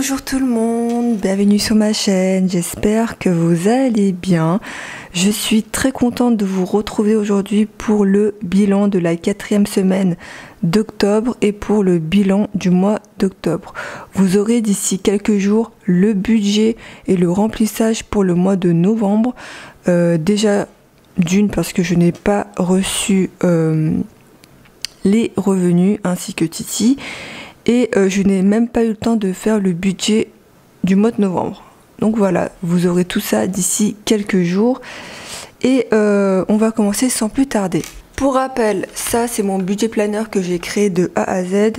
Bonjour tout le monde, bienvenue sur ma chaîne, j'espère que vous allez bien. Je suis très contente de vous retrouver aujourd'hui pour le bilan de la 4e semaine d'octobre et pour le bilan du mois d'octobre. Vous aurez d'ici quelques jours le budget et le remplissage pour le mois de novembre. Déjà d'une parce que je n'ai pas reçu les revenus ainsi que Titi. Et je n'ai même pas eu le temps de faire le budget du mois de novembre. Donc voilà, vous aurez tout ça d'ici quelques jours. Et on va commencer sans plus tarder. Pour rappel, ça c'est mon budget planner que j'ai créé de A à Z,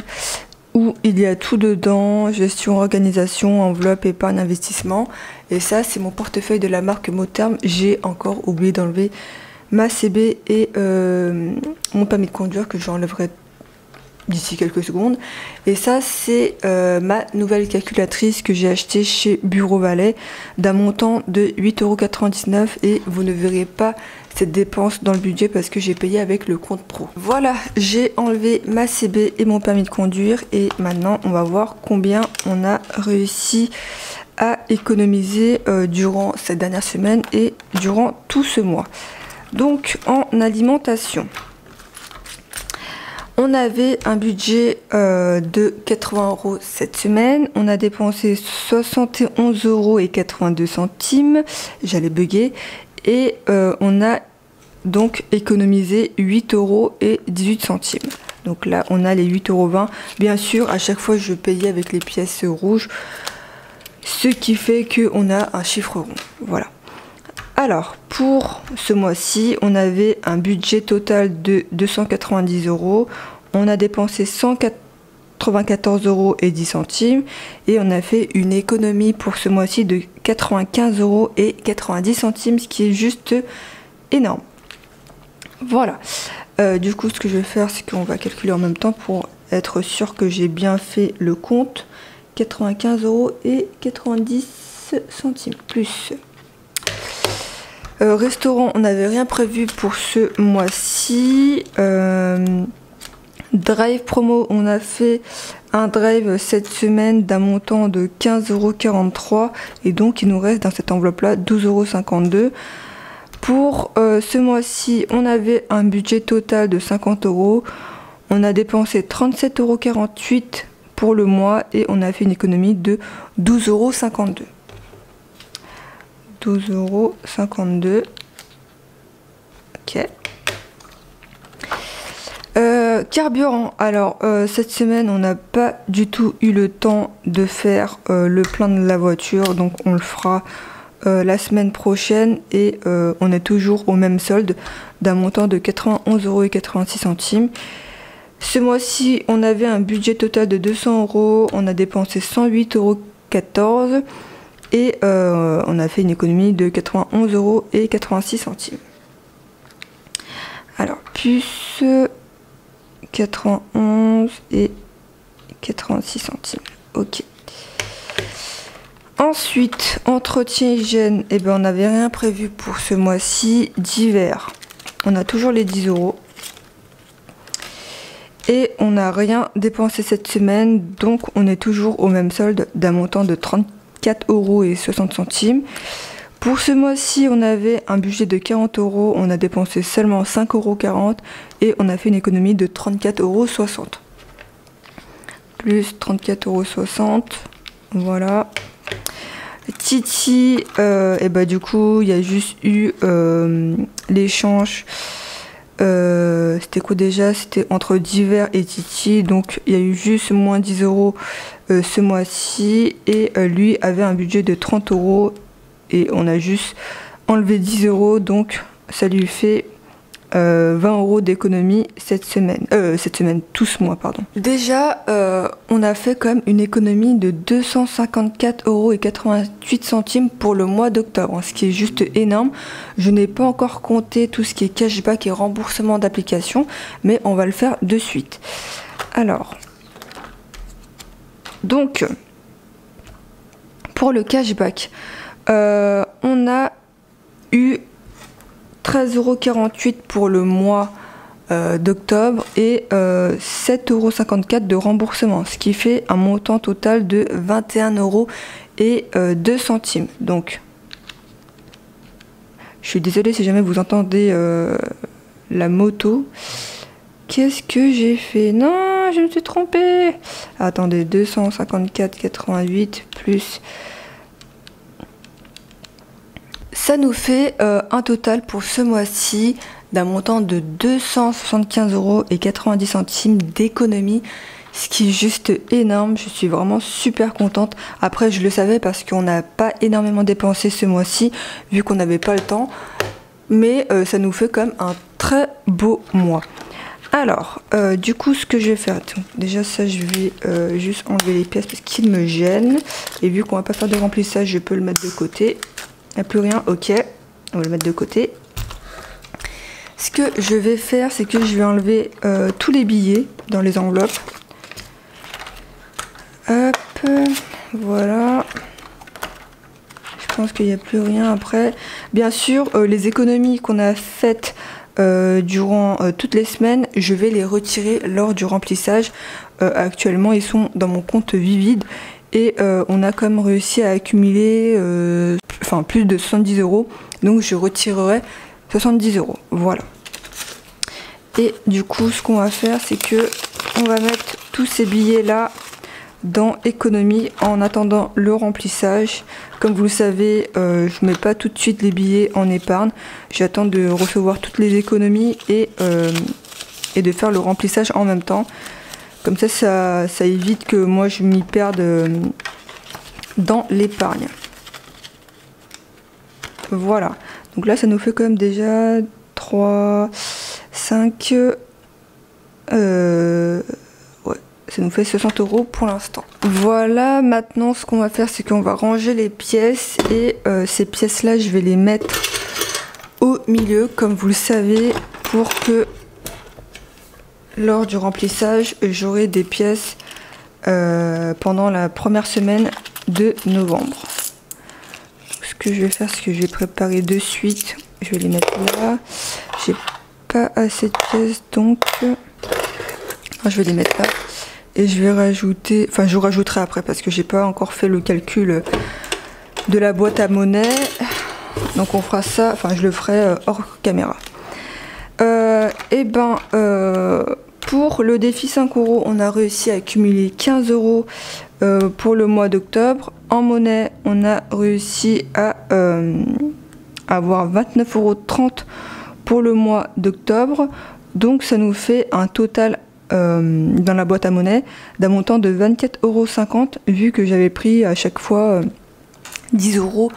où il y a tout dedans, gestion, organisation, enveloppe, épargne, investissement. Et ça c'est mon portefeuille de la marque Motherm. J'ai encore oublié d'enlever ma CB et mon permis de conduire que j'enlèverai d'ici quelques secondes. Et ça c'est ma nouvelle calculatrice que j'ai achetée chez Bureau Valet d'un montant de 8,99 € et vous ne verrez pas cette dépense dans le budget parce que j'ai payé avec le compte pro. Voilà, j'ai enlevé ma CB et mon permis de conduire et maintenant on va voir combien on a réussi à économiser durant cette dernière semaine et durant tout ce mois. Donc en alimentation, on avait un budget de 80 € cette semaine. On a dépensé 71,82 €. J'allais bugger. Et on a donc économisé 8,18 €. Donc là, on a les 8,20 €. Bien sûr, à chaque fois, je payais avec les pièces rouges. Ce qui fait qu'on a un chiffre rond. Voilà. Alors, pour ce mois-ci, on avait un budget total de 290 €. On a dépensé 194,10 € et on a fait une économie pour ce mois-ci de 95,90 €, ce qui est juste énorme. Voilà. Du coup, ce que je vais faire, c'est qu'on va calculer en même temps pour être sûr que j'ai bien fait le compte. 95,90 € plus. Restaurant, on n'avait rien prévu pour ce mois-ci. Drive promo, on a fait un drive cette semaine d'un montant de 15,43 € et donc il nous reste dans cette enveloppe là 12,52 €. Pour ce mois-ci, on avait un budget total de 50 €. On a dépensé 37,48 € pour le mois et on a fait une économie de 12,52 €. 12,52 €. Ok. Carburant. Alors cette semaine on n'a pas du tout eu le temps de faire le plein de la voiture, donc on le fera la semaine prochaine et on est toujours au même solde d'un montant de 91,86 €. Ce mois-ci on avait un budget total de 200 €, on a dépensé 108,14 € et on a fait une économie de 91,86 €. Alors, plus 91,86 €. Ok. Ensuite, entretien hygiène. Eh ben, on n'avait rien prévu pour ce mois-ci. Divers. On a toujours les 10 €. Et on n'a rien dépensé cette semaine. Donc, on est toujours au même solde d'un montant de 34,60 €. Pour ce mois-ci, on avait un budget de 40 €, on a dépensé seulement 5,40 € et on a fait une économie de 34,60 €. Plus 34,60 €, voilà. Titi, et bah du coup, il y a juste eu l'échange. C'était quoi déjà? C'était entre Divers et Titi, donc il y a eu juste moins 10 € ce mois-ci et lui avait un budget de 30 € et on a juste enlevé 10 €, donc ça lui fait 20 € d'économie cette semaine, tout ce mois, pardon. Déjà, on a fait quand même une économie de 254,88 € pour le mois d'octobre, ce qui est juste énorme. Je n'ai pas encore compté tout ce qui est cashback et remboursement d'application, mais on va le faire de suite. Alors, donc, pour le cashback, on a eu 13,48 € pour le mois d'octobre et 7,54 € de remboursement, ce qui fait un montant total de 21,02 €. Donc, je suis désolée si jamais vous entendez la moto. Qu'est-ce que j'ai fait? Non, je me suis trompée. Attendez, 254,88 plus... Ça nous fait un total pour ce mois-ci d'un montant de 275,90 € d'économie, ce qui est juste énorme. Je suis vraiment super contente. Après, je le savais parce qu'on n'a pas énormément dépensé ce mois-ci, vu qu'on n'avait pas le temps. Mais ça nous fait quand même un très beau mois. Alors, du coup, ce que je vais faire, donc, déjà ça, je vais juste enlever les pièces parce qu'ils me gênent. Et vu qu'on va pas faire de remplissage, je peux le mettre de côté. Il n'y a plus rien, ok. On va le mettre de côté. Ce que je vais faire, c'est que je vais enlever tous les billets dans les enveloppes. Hop, voilà. Je pense qu'il n'y a plus rien après. Bien sûr, les économies qu'on a faites durant toutes les semaines, je vais les retirer lors du remplissage. Actuellement, ils sont dans mon compte Vivide et on a quand même réussi à accumuler plus de 70 €. Donc, je retirerai 70 €. Voilà. Et du coup, ce qu'on va faire, c'est que on va mettre tous ces billets là dans économie en attendant le remplissage. Comme vous le savez, je mets pas tout de suite les billets en épargne. J'attends de recevoir toutes les économies et de faire le remplissage en même temps. Comme ça évite que moi je m'y perde dans l'épargne. Voilà. Donc là, ça nous fait quand même déjà 3, 5... ça nous fait 60 € pour l'instant. Voilà, maintenant ce qu'on va faire, c'est qu'on va ranger les pièces. Et ces pièces-là, je vais les mettre au milieu, comme vous le savez, pour que lors du remplissage, j'aurai des pièces pendant la première semaine de novembre. Ce que je vais faire, c'est que je vais préparer de suite. Je vais les mettre là. J'ai pas assez de pièces, donc je vais les mettre là. Et je vais rajouter, enfin je rajouterai après parce que j'ai pas encore fait le calcul de la boîte à monnaie. Donc on fera ça, enfin je le ferai hors caméra. Pour le défi 5 €, on a réussi à accumuler 15 € pour le mois d'octobre. En monnaie, on a réussi à avoir 29,30 € pour le mois d'octobre. Donc ça nous fait un total dans la boîte à monnaie d'un montant de 24,50 € vu que j'avais pris à chaque fois 10 €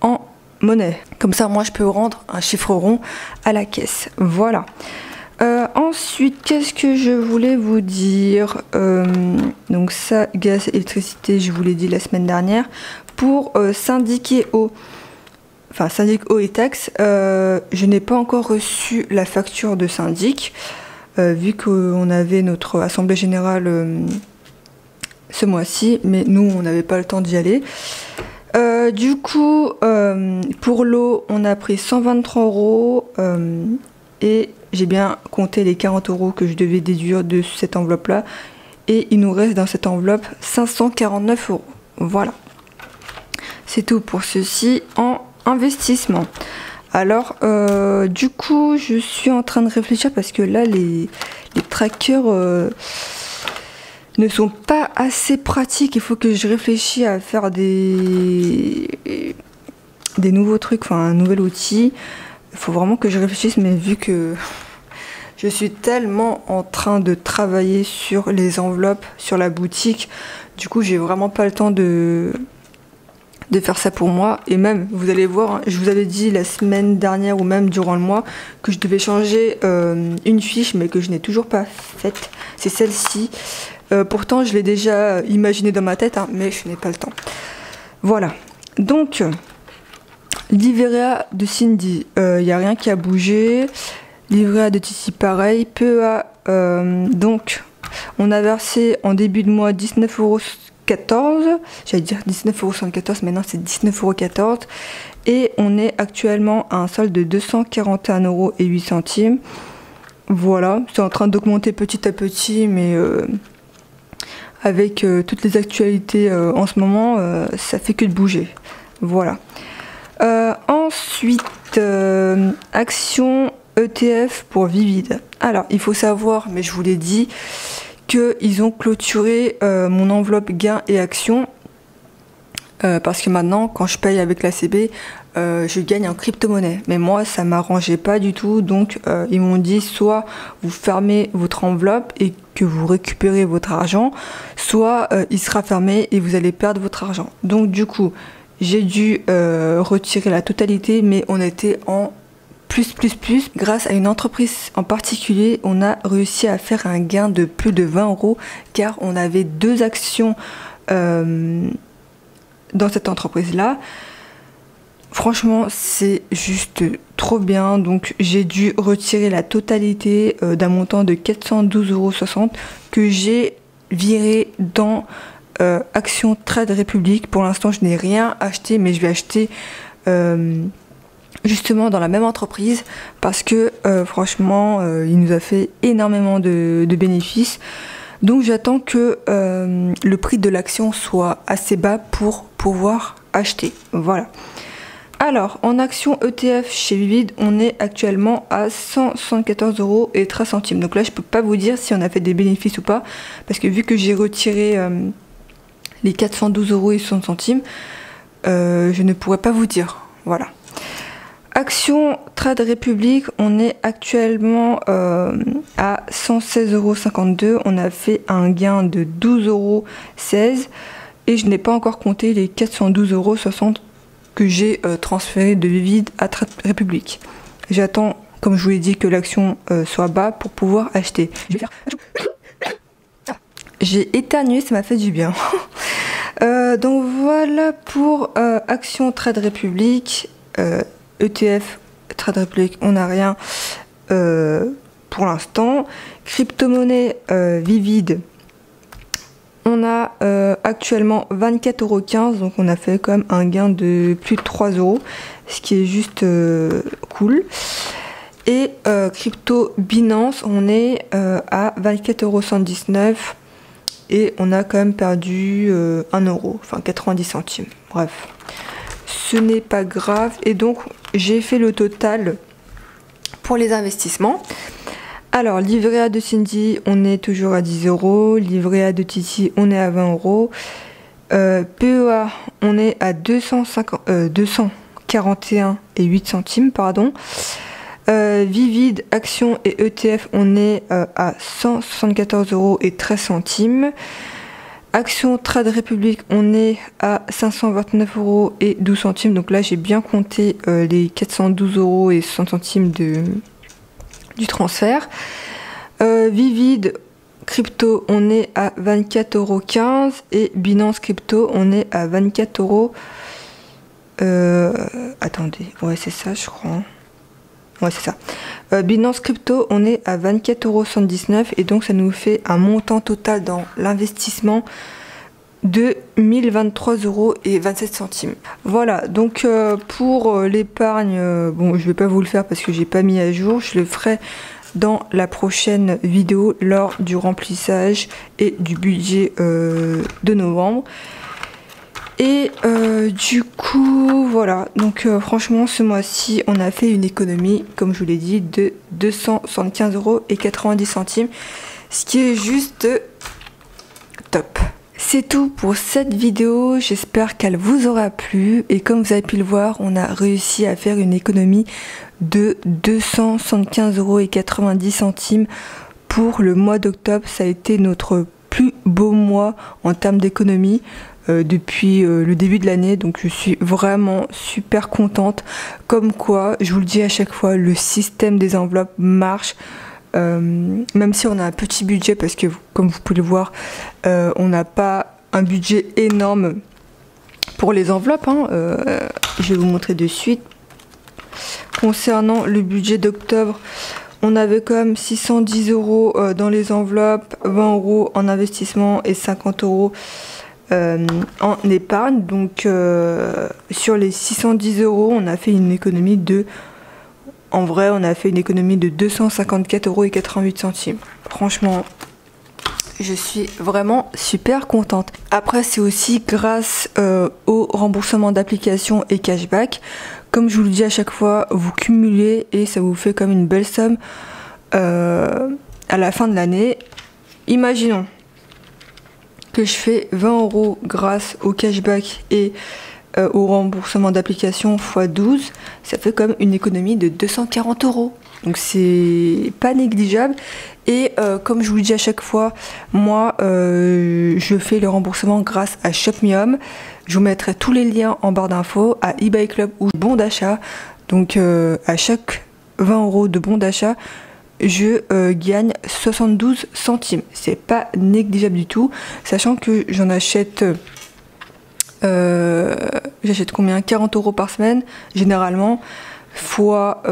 en monnaie. Comme ça, moi, je peux rendre un chiffre rond à la caisse. Voilà. Ensuite, qu'est-ce que je voulais vous dire? Donc ça, gaz, électricité, je vous l'ai dit la semaine dernière. Pour syndic eau, syndic eau et taxes, je n'ai pas encore reçu la facture de syndic. Vu qu'on avait notre assemblée générale ce mois-ci, mais nous on n'avait pas le temps d'y aller. Du coup, pour l'eau, on a pris 123 € et j'ai bien compté les 40 € que je devais déduire de cette enveloppe-là. Et il nous reste dans cette enveloppe 549 €. Voilà. C'est tout pour ceci en investissement. Alors, du coup, je suis en train de réfléchir parce que là, les trackers ne sont pas assez pratiques. Il faut que je réfléchisse à faire des nouveaux trucs, un nouvel outil. Il faut vraiment que je réfléchisse, mais vu que je suis tellement en train de travailler sur les enveloppes, sur la boutique, du coup, j'ai vraiment pas le temps de faire ça pour moi. Et même, vous allez voir, je vous avais dit la semaine dernière ou même durant le mois que je devais changer une fiche, mais que je n'ai toujours pas faite. C'est celle-ci. Pourtant, je l'ai déjà imaginé dans ma tête, mais je n'ai pas le temps. Voilà. Donc, livret A de Cindy, il n'y a rien qui a bougé. Livret A de Titi, pareil. PEA, donc, on a versé en début de mois 19,14 €. J'allais dire 19,74 €, maintenant c'est 19,14 €. Et on est actuellement à un solde de 241,08 €. Voilà, c'est en train d'augmenter petit à petit, mais avec toutes les actualités en ce moment, ça fait que de bouger. Voilà. Ensuite, action ETF pour Vivid. Alors, il faut savoir, mais je vous l'ai dit, qu'ils ont clôturé mon enveloppe gains et actions. Parce que maintenant, quand je paye avec la CB, je gagne en crypto-monnaie. Mais moi, ça m'arrangeait pas du tout. Donc, ils m'ont dit soit vous fermez votre enveloppe et que vous récupérez votre argent, soit il sera fermé et vous allez perdre votre argent. Donc, du coup, j'ai dû retirer la totalité, mais on était en plus. Grâce à une entreprise en particulier, on a réussi à faire un gain de plus de 20 € car on avait 2 actions dans cette entreprise-là. Franchement, c'est juste trop bien. Donc, j'ai dû retirer la totalité d'un montant de 412,60 € que j'ai viré dans Action Trade République. Pour l'instant, je n'ai rien acheté, mais je vais acheter justement dans la même entreprise parce que franchement, il nous a fait énormément de bénéfices. Donc, j'attends que le prix de l'action soit assez bas pour pouvoir acheter. Voilà. Alors, en action ETF chez Vivid, on est actuellement à 174,13 €. Donc là, je peux pas vous dire si on a fait des bénéfices ou pas, parce que vu que j'ai retiré les 412,60 €, je ne pourrais pas vous dire. Voilà. Action Trade République, on est actuellement à 116,52 €. On a fait un gain de 12,16 € et je n'ai pas encore compté les 412,60 € que j'ai transféré de Vivid à Trade République. J'attends, comme je vous l'ai dit, que l'action soit bas pour pouvoir acheter. J'ai éternué, ça m'a fait du bien. Donc voilà pour Action Trade République, ETF Trade République, on n'a rien pour l'instant. Crypto-monnaie Vivid, on a actuellement 24,15 €, donc on a fait quand même un gain de plus de 3 €, ce qui est juste cool. Et crypto Binance, on est à 24,79 € et on a quand même perdu 1 €, enfin 90 centimes. Bref, ce n'est pas grave. Et donc, j'ai fait le total pour les investissements. Alors, livret A de Cindy, on est toujours à 10 €. Livret A de Titi, on est à 20 €. PEA, on est à 241,08 centimes, pardon. Vivid, Action et ETF, on est à 174,13 €. Action Trade République, on est à 529,12 €. Donc là, j'ai bien compté les 412,60 € du transfert. Vivid Crypto, on est à 24,15 € et Binance Crypto, on est à 24 €. Attendez, ouais, c'est ça, je crois. Ouais, c'est ça. Binance Crypto, on est à 24,79 € et donc ça nous fait un montant total dans l'investissement de 1023,27 €. Voilà, donc pour l'épargne, bon, je vais pas vous le faire parce que j'ai pas mis à jour, je le ferai dans la prochaine vidéo lors du remplissage et du budget de novembre. Et du coup, voilà, donc franchement, ce mois-ci, on a fait une économie, comme je vous l'ai dit, de 275,90 €, ce qui est juste top. C'est tout pour cette vidéo, j'espère qu'elle vous aura plu. Et comme vous avez pu le voir, on a réussi à faire une économie de 275,90 € pour le mois d'octobre. Ça a été notre plus beau mois en termes d'économie depuis le début de l'année, donc je suis vraiment super contente. Comme quoi, je vous le dis à chaque fois, le système des enveloppes marche, même si on a un petit budget, parce que comme vous pouvez le voir, on n'a pas un budget énorme pour les enveloppes, hein. Je vais vous montrer de suite. Concernant le budget d'octobre, on avait quand même 610 € dans les enveloppes, 20 € en investissement et 50 € en épargne. Donc sur les 610 €, on a fait une économie de En vrai, on a fait une économie de 254,88 €. Franchement, je suis vraiment super contente. Après, c'est aussi grâce au remboursement d'application et cashback. Comme je vous le dis à chaque fois, vous cumulez et ça vous fait comme une belle somme à la fin de l'année. Imaginons que je fais 20 € grâce au cashback et au remboursement d'application x 12, ça fait comme une économie de 240 €. Donc c'est pas négligeable. Et comme je vous le dis à chaque fois, moi je fais le remboursement grâce à ShopMeHome. Je vous mettrai tous les liens en barre d'infos, à eBay Club ou bon d'achat. Donc à chaque 20 € de bon d'achat, je gagne 72 centimes. C'est pas négligeable du tout, sachant que j'en achète j'achète combien, 40 € par semaine généralement, fois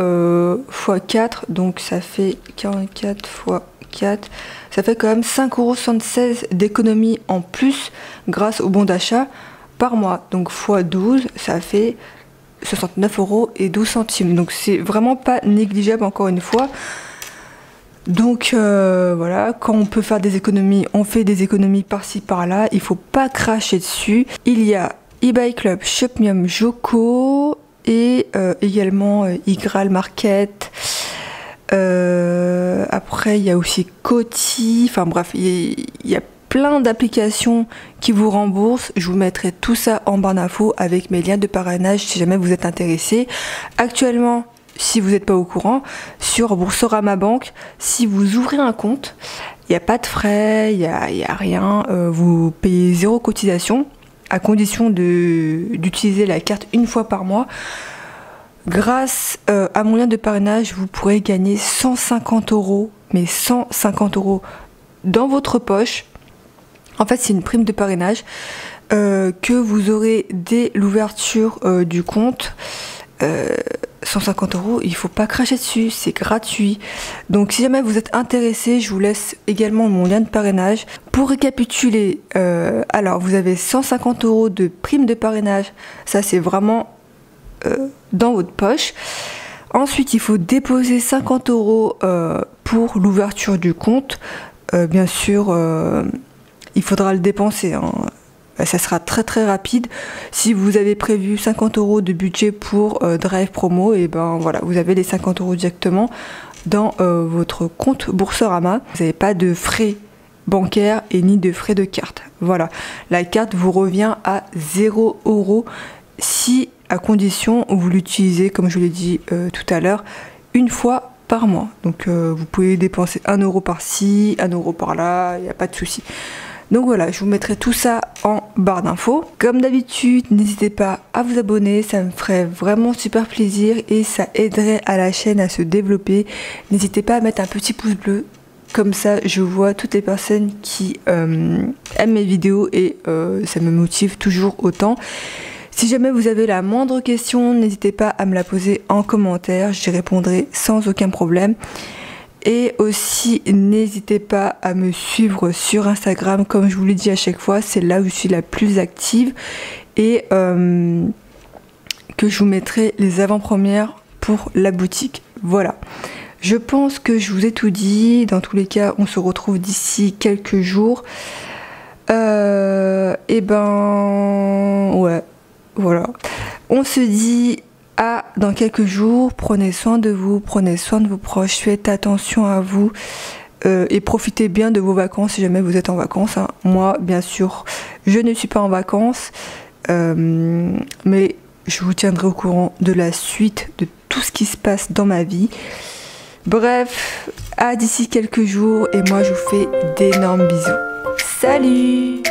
4, donc ça fait 44 fois 4, ça fait quand même 5,76 € d'économie en plus grâce au bon d'achat par mois. Donc fois 12, ça fait 69,12 €. Donc c'est vraiment pas négligeable, encore une fois. Donc voilà, quand on peut faire des économies, on fait des économies par-ci par-là. Il faut pas cracher dessus. Il y a eBay Club, ShopMeHome, Joko et également Igral Market. Après, il y a aussi Coty. Enfin bref, il y a plein d'applications qui vous remboursent. Je vous mettrai tout ça en barre d'infos avec mes liens de parrainage si jamais vous êtes intéressé. Actuellement, si vous n'êtes pas au courant, sur Boursorama Bank, si vous ouvrez un compte, il n'y a pas de frais, il n'y a rien, vous payez 0 cotisation, à condition d'utiliser la carte une fois par mois. Grâce à mon lien de parrainage, vous pourrez gagner 150 €, mais 150 € dans votre poche. En fait, c'est une prime de parrainage que vous aurez dès l'ouverture du compte. 150 €, il faut pas cracher dessus, c'est gratuit. Donc si jamais vous êtes intéressé, je vous laisse également mon lien de parrainage. Pour récapituler, alors vous avez 150 € de prime de parrainage, ça c'est vraiment dans votre poche. Ensuite, il faut déposer 50 € pour l'ouverture du compte. Bien sûr, il faudra le dépenser, hein. Ça sera très très rapide. Si vous avez prévu 50 € de budget pour Drive Promo, et ben voilà, vous avez les 50 € directement dans votre compte Boursorama. Vous n'avez pas de frais bancaires et ni de frais de carte. Voilà, la carte vous revient à 0 € si, à condition, vous l'utilisez, comme je l'ai dit tout à l'heure, une fois par mois. Donc vous pouvez dépenser 1 € par-ci, 1 € par-là, il n'y a pas de souci. Donc voilà, je vous mettrai tout ça en barre d'infos. Comme d'habitude, n'hésitez pas à vous abonner, ça me ferait vraiment super plaisir et ça aiderait à la chaîne à se développer. N'hésitez pas à mettre un petit pouce bleu, comme ça je vois toutes les personnes qui aiment mes vidéos et ça me motive toujours autant. Si jamais vous avez la moindre question, n'hésitez pas à me la poser en commentaire, j'y répondrai sans aucun problème. Et aussi, n'hésitez pas à me suivre sur Instagram, comme je vous l'ai dit à chaque fois, c'est là où je suis la plus active et que je vous mettrai les avant-premières pour la boutique. Voilà, je pense que je vous ai tout dit. Dans tous les cas, on se retrouve d'ici quelques jours. Et ben, ouais, voilà. On se dit dans quelques jours. Prenez soin de vous, prenez soin de vos proches, faites attention à vous et profitez bien de vos vacances si jamais vous êtes en vacances, hein. Moi, bien sûr, je ne suis pas en vacances, mais je vous tiendrai au courant de la suite de tout ce qui se passe dans ma vie. Bref, à d'ici quelques jours et moi je vous fais d'énormes bisous. Salut!